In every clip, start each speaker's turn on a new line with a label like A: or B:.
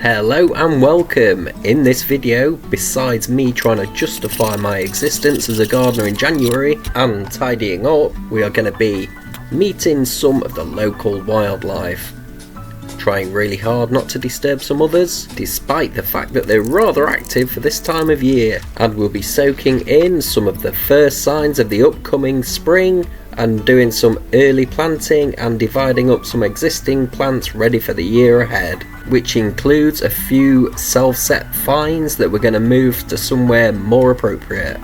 A: Hello and welcome. In this video, besides me trying to justify my existence as a gardener in January and tidying up, we are going to be meeting some of the local wildlife. Trying really hard not to disturb some others, despite the fact that they're rather active for this time of year, and we'll be soaking in some of the first signs of the upcoming spring and doing some early planting and dividing up some existing plants ready for the year ahead, which includes a few self-set finds that we're going to move to somewhere more appropriate.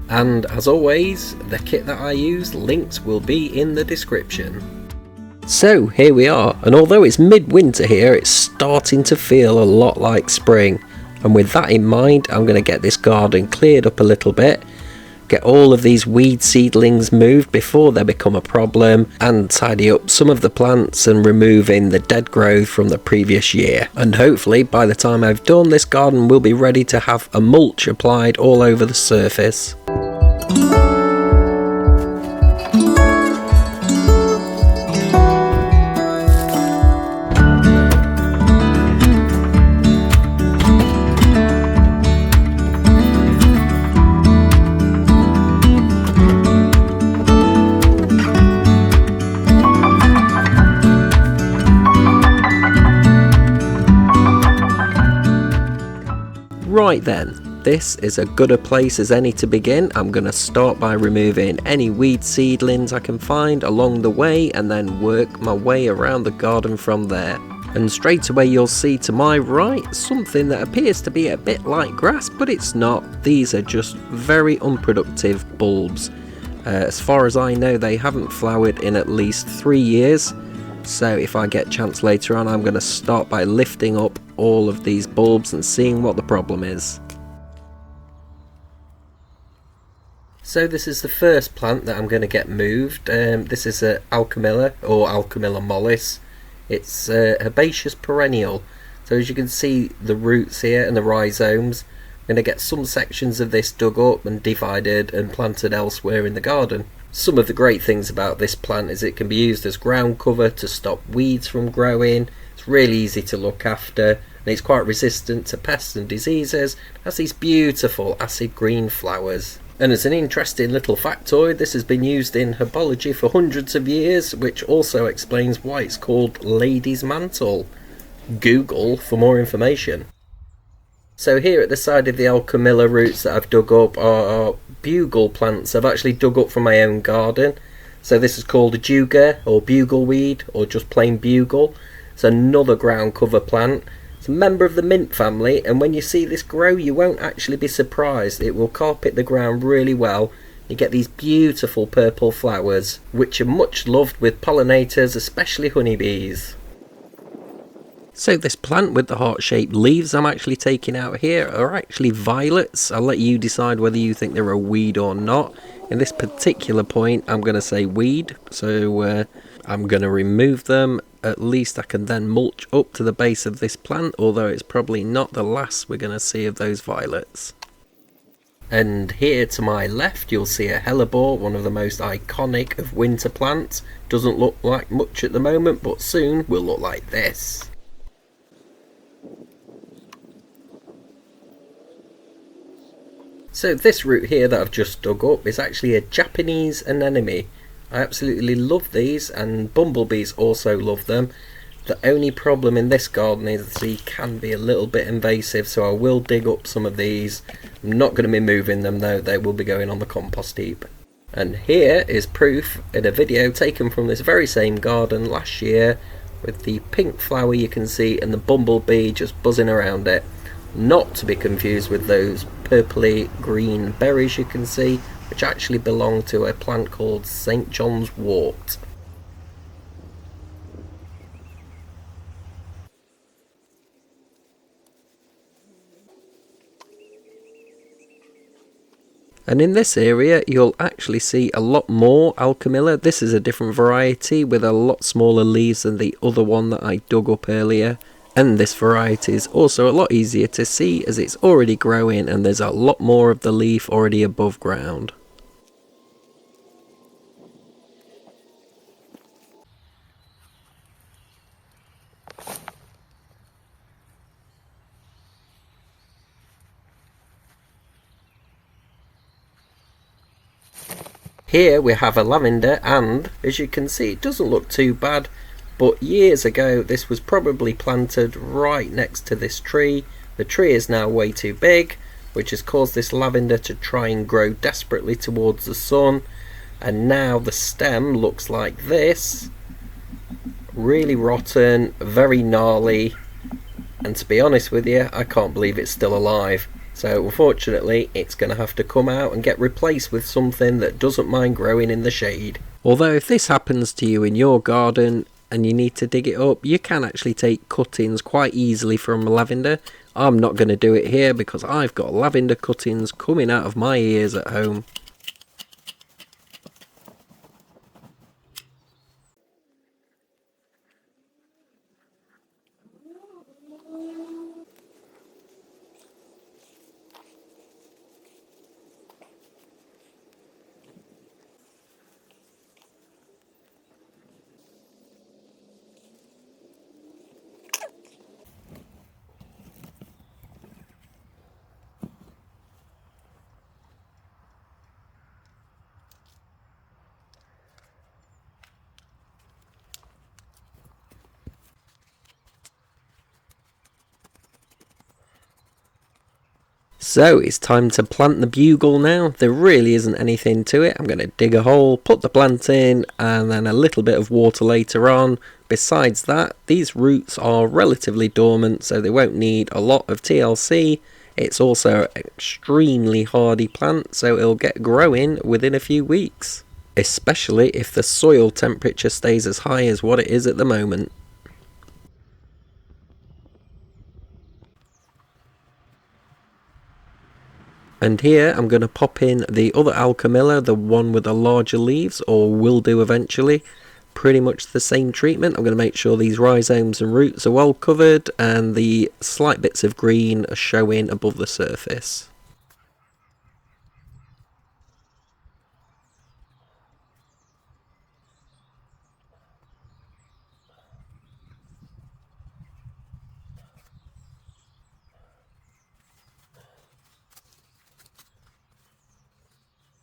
A: And as always, the kit that I use, links will be in the description. So here we are, and although it's midwinter here, it's starting to feel a lot like spring, and with that in mind I'm going to get this garden cleared up a little bit, get all of these weed seedlings moved before they become a problem, and tidy up some of the plants and removing the dead growth from the previous year. And hopefully by the time I've done, this garden will be ready to have a mulch applied all over the surface. Right then, this is as good a place as any to begin. I'm going to start by removing any weed seedlings I can find along the way and then work my way around the garden from there. And straight away you'll see to my right something that appears to be a bit like grass, but it's not. These are just very unproductive bulbs. As far as I know, they haven't flowered in at least 3 years. So if I get a chance later on, I'm going to start by lifting up all of these bulbs and seeing what the problem is. So this is the first plant that I'm going to get moved. This is a Alchemilla or Alchemilla mollis. It's a herbaceous perennial. So as you can see, the roots here and the rhizomes, I'm going to get some sections of this dug up and divided and planted elsewhere in the garden. Some of the great things about this plant is it can be used as ground cover to stop weeds from growing. It's really easy to look after, and it's quite resistant to pests and diseases. It has these beautiful acid green flowers. And as an interesting little factoid, this has been used in herbology for hundreds of years, which also explains why it's called lady's mantle. Google for more information. So here at the side of the Alchemilla roots that I've dug up are bugle plants I've actually dug up from my own garden. So this is called a juga or bugleweed or just plain bugle. It's another ground cover plant. It's a member of the mint family, and when you see this grow you won't actually be surprised. It will carpet the ground really well. You get these beautiful purple flowers which are much loved with pollinators, especially honeybees. So this plant with the heart-shaped leaves I'm actually taking out here are actually violets. I'll let you decide whether you think they're a weed or not. In this particular point I'm going to say weed, so I'm going to remove them. At least I can then mulch up to the base of this plant, although it's probably not the last we're going to see of those violets. And here to my left you'll see a hellebore, one of the most iconic of winter plants. Doesn't look like much at the moment, but soon will look like this. So this root here that I've just dug up is actually a Japanese anemone. I absolutely love these, and bumblebees also love them. The only problem in this garden is they can be a little bit invasive, so I will dig up some of these. I'm not going to be moving them though, they will be going on the compost heap. And here is proof in a video taken from this very same garden last year, with the pink flower you can see and the bumblebee just buzzing around it. Not to be confused with those purpley green berries you can see, which actually belong to a plant called St. John's wort. And in this area you'll actually see a lot more Alchemilla. This is a different variety with a lot smaller leaves than the other one that I dug up earlier. And this variety is also a lot easier to see as it's already growing and there's a lot more of the leaf already above ground. Here we have a lavender, and as you can see, it doesn't look too bad, but years ago this was probably planted right next to this tree. The tree is now way too big, which has caused this lavender to try and grow desperately towards the sun, and now the stem looks like this. Really rotten, very gnarly, and to be honest with you, I can't believe it's still alive. So unfortunately, it's going to have to come out and get replaced with something that doesn't mind growing in the shade. Although if this happens to you in your garden and you need to dig it up, you can actually take cuttings quite easily from lavender. I'm not going to do it here because I've got lavender cuttings coming out of my ears at home. So it's time to plant the bugle now. There really isn't anything to it. I'm going to dig a hole, put the plant in, and then a little bit of water later on. Besides that, these roots are relatively dormant, so they won't need a lot of TLC. It's also an extremely hardy plant, so it'll get growing within a few weeks, especially if the soil temperature stays as high as what it is at the moment. And here I'm going to pop in the other Alchemilla, the one with the larger leaves, or will do eventually. Pretty much the same treatment. I'm going to make sure these rhizomes and roots are well covered and the slight bits of green are showing above the surface.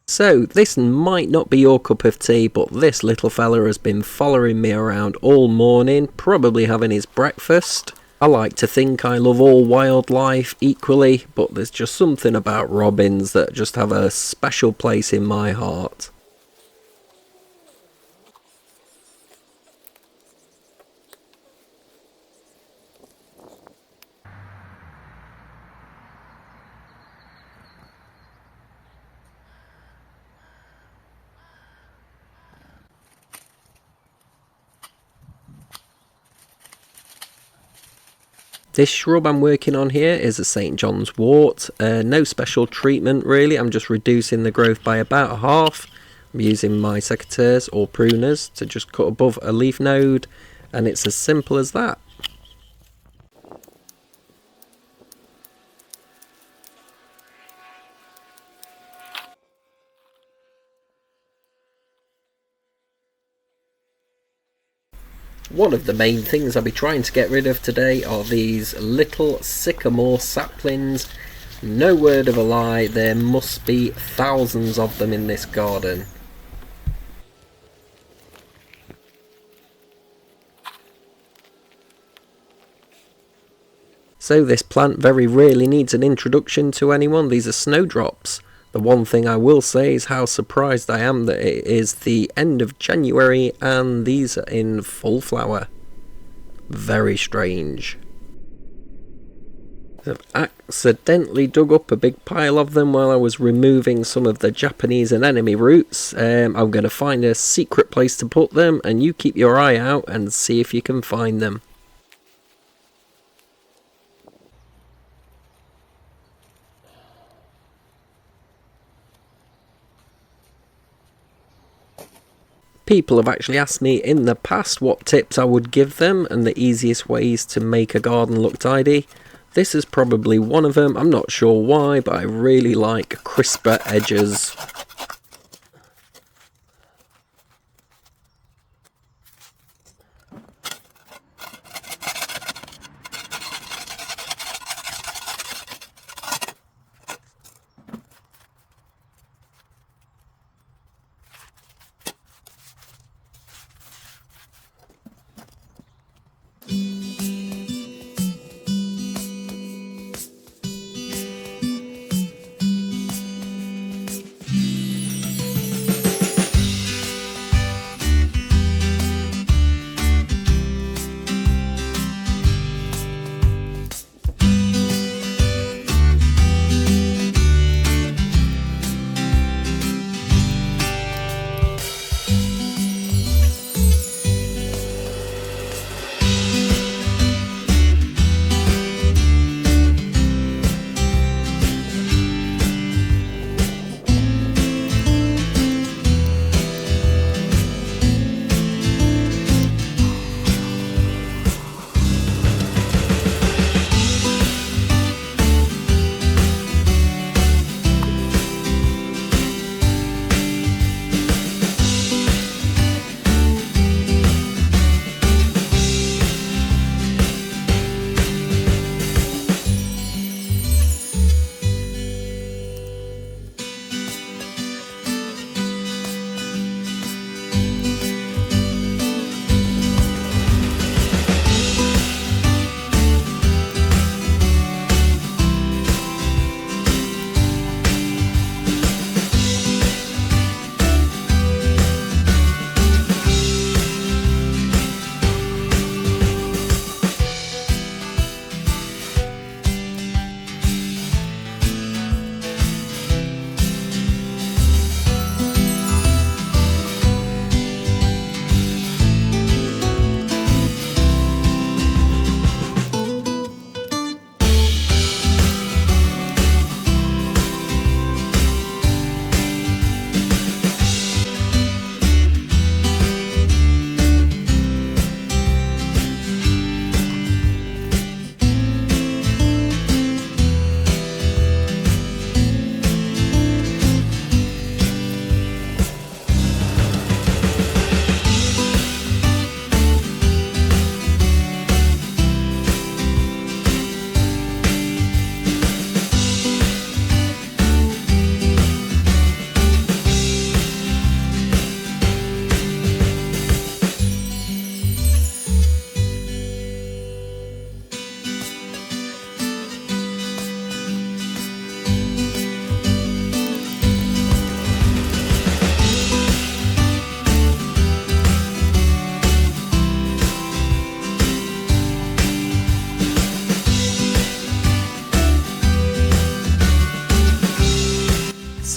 A: So this might not be your cup of tea, but this little fella has been following me around all morning, probably having his breakfast. I like to think I love all wildlife equally, but there's just something about robins that just have a special place in my heart. This shrub I'm working on here is a St. John's wort. No special treatment really, I'm just reducing the growth by about half. I'm using my secateurs or pruners to just cut above a leaf node, and it's as simple as that. One of the main things I'll be trying to get rid of today are these little sycamore saplings. No word of a lie, there must be thousands of them in this garden. So this plant very rarely needs an introduction to anyone. These are snowdrops. The one thing I will say is how surprised I am that it is the end of January and these are in full flower. Very strange. I've accidentally dug up a big pile of them while I was removing some of the Japanese anemone roots. I'm going to find a secret place to put them, and you keep your eye out and see if you can find them. People have actually asked me in the past what tips I would give them and the easiest ways to make a garden look tidy. This is probably one of them. I'm not sure why, but I really like crisper edges.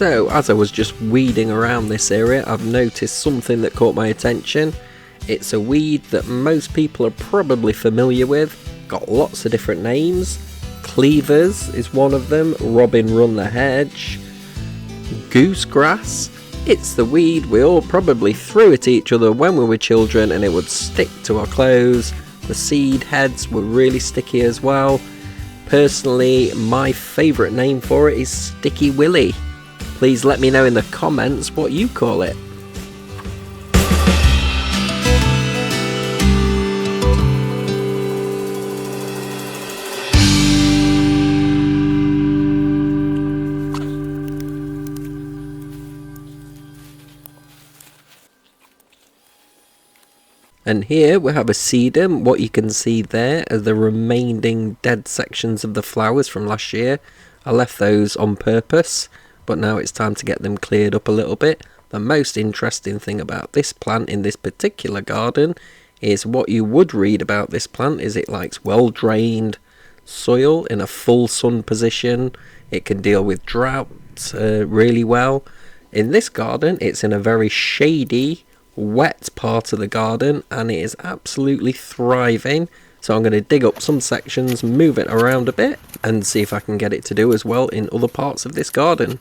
A: So as I was just weeding around this area, I've noticed something that caught my attention. It's a weed that most people are probably familiar with, got lots of different names. Cleavers is one of them, robin run the hedge, goosegrass. It's the weed we all probably threw at each other when we were children and it would stick to our clothes. The seed heads were really sticky as well. Personally, my favourite name for it is Sticky Willy. Please let me know in the comments what you call it. And here we have a sedum. What you can see there are the remaining dead sections of the flowers from last year. I left those on purpose, but now it's time to get them cleared up a little bit. The most interesting thing about this plant in this particular garden is what you would read about this plant is it likes well drained soil in a full sun position. It can deal with drought really well. In this garden it's in a very shady, wet part of the garden and it is absolutely thriving. So I'm going to dig up some sections, move it around a bit and see if I can get it to do as well in other parts of this garden.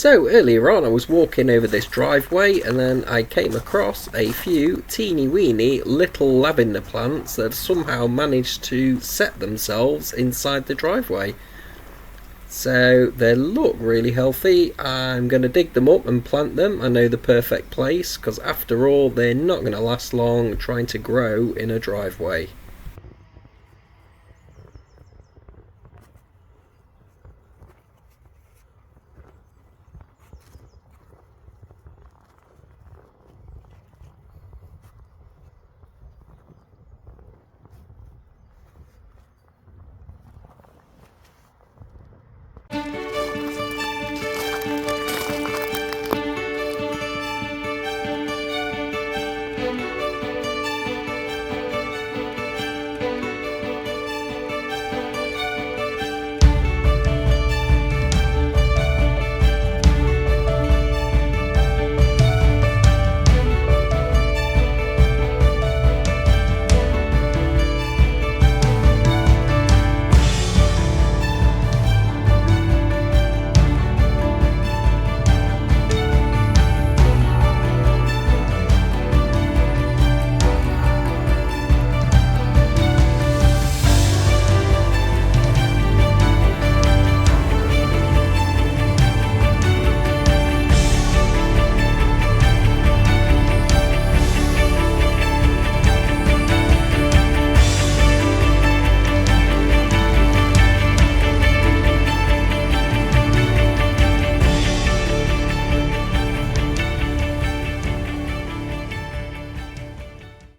A: So earlier on I was walking over this driveway and then I came across a few teeny weeny little lavender plants that have somehow managed to set themselves inside the driveway. So they look really healthy. I'm going to dig them up and plant them. I know the perfect place because after all they're not going to last long trying to grow in a driveway.